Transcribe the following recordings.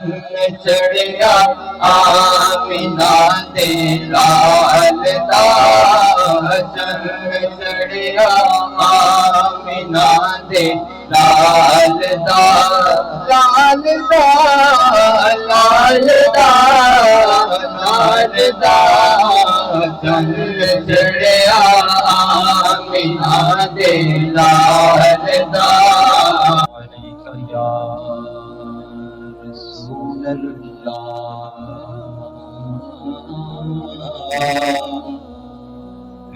چڑھیا آمینہ دے لال دا چند چڑھیا آمینہ دے لال دا لال دا لال دا لال دا چند چڑھیا آمینہ دے لال دا یا رسول اللہ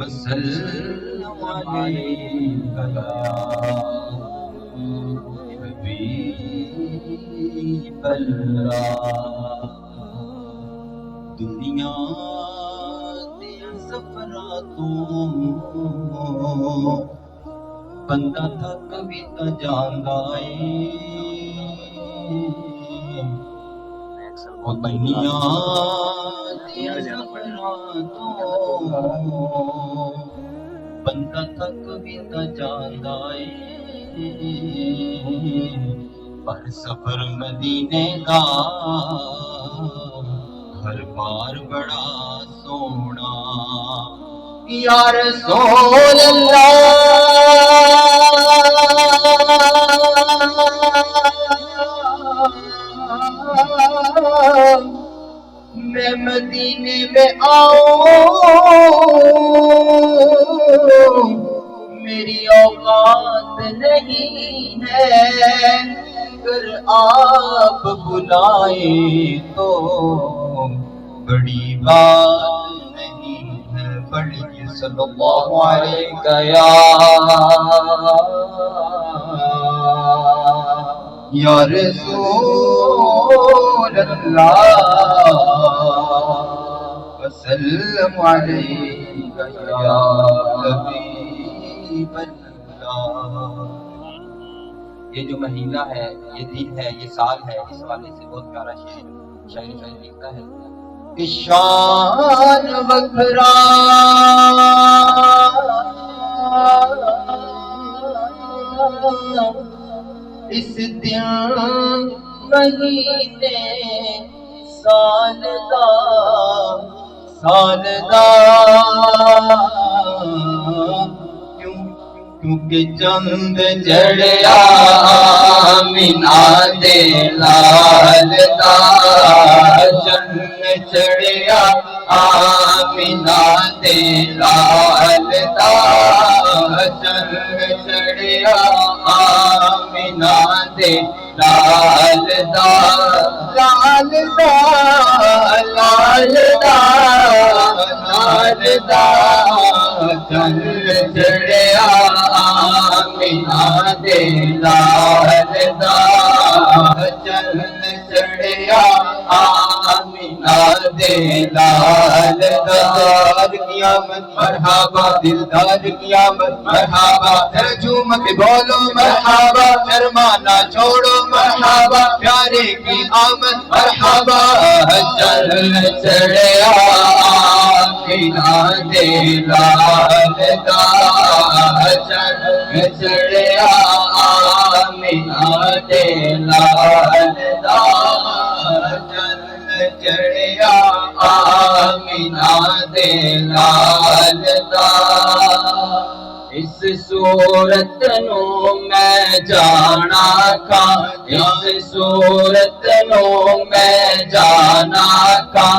وسلم علیک یا حبیب اللہ دنیا دیا سفراں تو بندہ تھک بھی تا جاندا اے او دنیا دیا سفراں تو بندہ تھک بھی تا جاندا اے پر سفر مدینے دا ہر بار بڑا سونا یا رسول اللہ میں مدینے میں آؤں میری اوقات نہیں ہے اگر آپ بلائیں تو بڑی بات نہیں ہے پڑھیے صلی اللہ علیہ یا رسول اللہ وسلم علیک یا حبیب اللہ. یہ جو مہینہ ہے، یہ دن ہے، یہ سال ہے، اس حوالے سے بہت پیارا شاعری لکھتا ہے. شان وکھرا اس دن مہینے سال دا کیونکہ چند جڑیا آمینہ دے لال دا چند چڑھیا آمینہ دے لال دا چند چڑھیا آمینہ دے لال دا لال دا لال دا لال دا چند چڑھیا آمینہ دے لال دا چند چڑھیا آمینہ دے لال دا. قیامت مرحبا دلدار قیامت مرحبا جھوم کے بولو مرحبا شرمانا چھوڑو مرحبا پیارے کی آمد مرحبا چند چڑھیا آمینہ دے لال دا چند چڑھیا آمینہ دے لال دا چند چڑھیا آمینہ دے لال دا. اس صورت نو میں جانا کھا اس صورت نو میں جانا کھا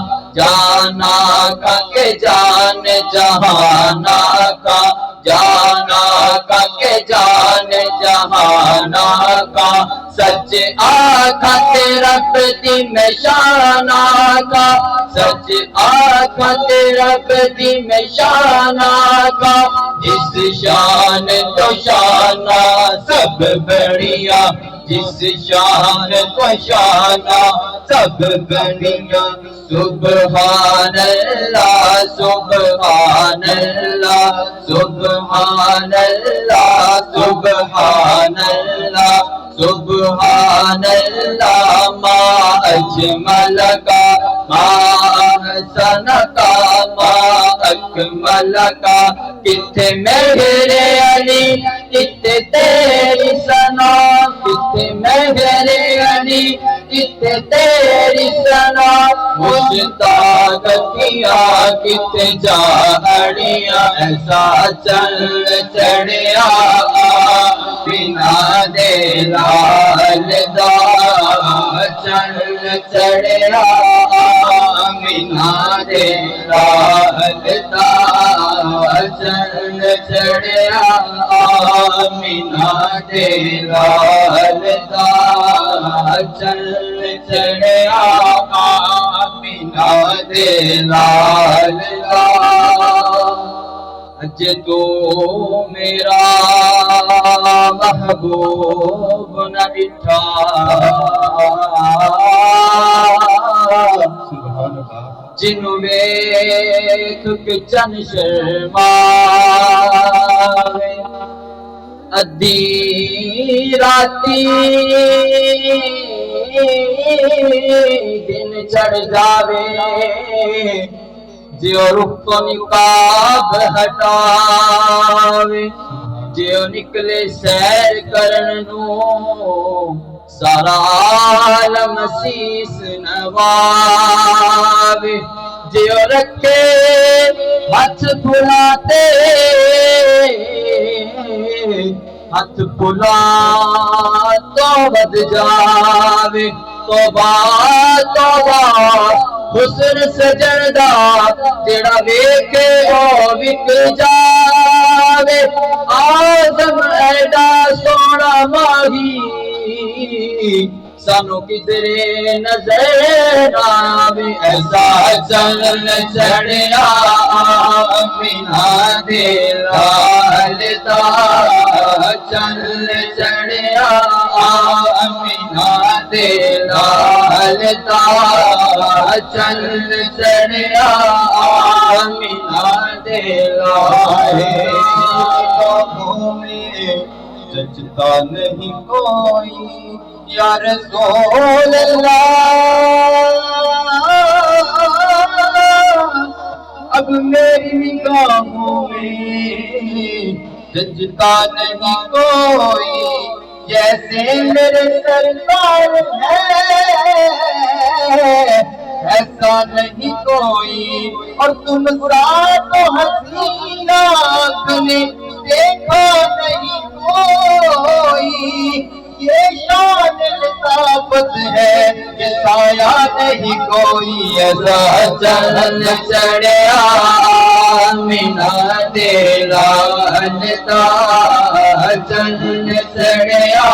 کہ جان جہانا کا جانا کا کہ جان جہانا کا سچ آکھا تیرا بدی میں شانا کا سچ آکھا تیرا بدی میں شانا کا جس شان تو شانہ سب بڑھیا جس شان تو شانہ سب بڑھیا سبحان اللہ سبحان اللہ سبحان اللہ سبحان اللہ سبحان اللہ ما اجمل کا ما احسن کا ما اکمل کا کتنے میرے علی کتنے تیری ثنا کتنے میرے علی کتنے تیری سنا مشتاق کیا کت جاڑیاں ایسا چل چڑیا بنا دے لال دا چل چڑیا بنا دے لال دا چل چڑیا بنا دے لال دا چل چڑیا بنا دے لال دا اج تو میرا محبوب نہ ڈٹھا جنوں ویکھ کے چن شرماوے ادھی راتی دن چڑھ جاوے جیو رخ تو نقاب ہٹاوے جیو نکلے سیر کرن نو سارا عالم سیس نواوے جیو رکھے ہاتھ پھلاتے ہاتھ پھلا تو ود جاوے توبہ توبہ حسن سجن دا جڑا ویکھے او وک جاوے آدم ایڈا سونا ماہی سانو کدرے نظر آوے ایسا چل چڑیا بنا دے لال دا چل چڑیا بنا دے لال دا چل چڑیا بنا دے لال جچتا نہیں کوئی یا رسول اللہ اب میری نگاہوں میں جچتا نہیں کوئی جیسے میرے سرکار ہے ایسا نہیں کوئی اور تم سا تو حسینہ نے دیکھا نہیں کوئی یہ شان لطافت ہے یہ سایہ نہیں کوئی ایسا چل چڑیا بنا دے لال دا چل چڑیا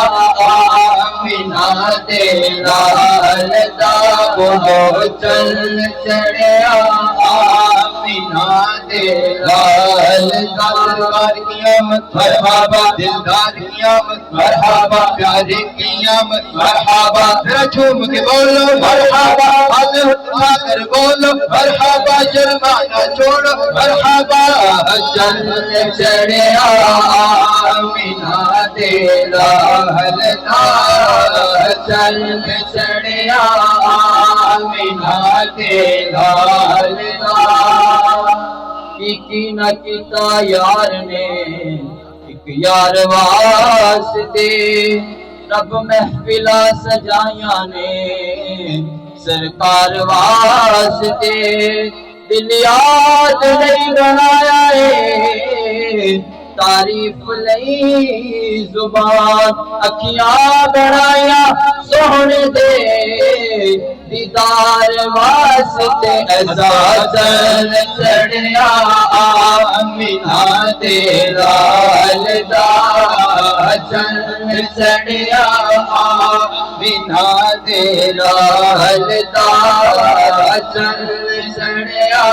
بنا دے لال دا وہ چل چڑیا بنا دے لال دا سرکار قیامت مرحبا دلدار قیامت مرحبا پیارے قیامت مرحبا ذرا جھوم کے بولو مرحبا ہاتھ اٹھا کر بولو مرحبا جرمانہ چھوڑو مرحبا چل چڑیا بنا دے لال دا چل چڑیا بنا دے لال دا کی نہ کیتا یار نے ایک یار واسطے رب محفلہ سجائیاں نے سرکار واسطے دل یاد نہیں بنایا ہے تعریف لئی زبان اکھیاں بنایا سونے دے دیدار واسطے ایسا چل چڑیا بنا دے لال دا چل چڑیا بنا دے لال دا چل چڑیا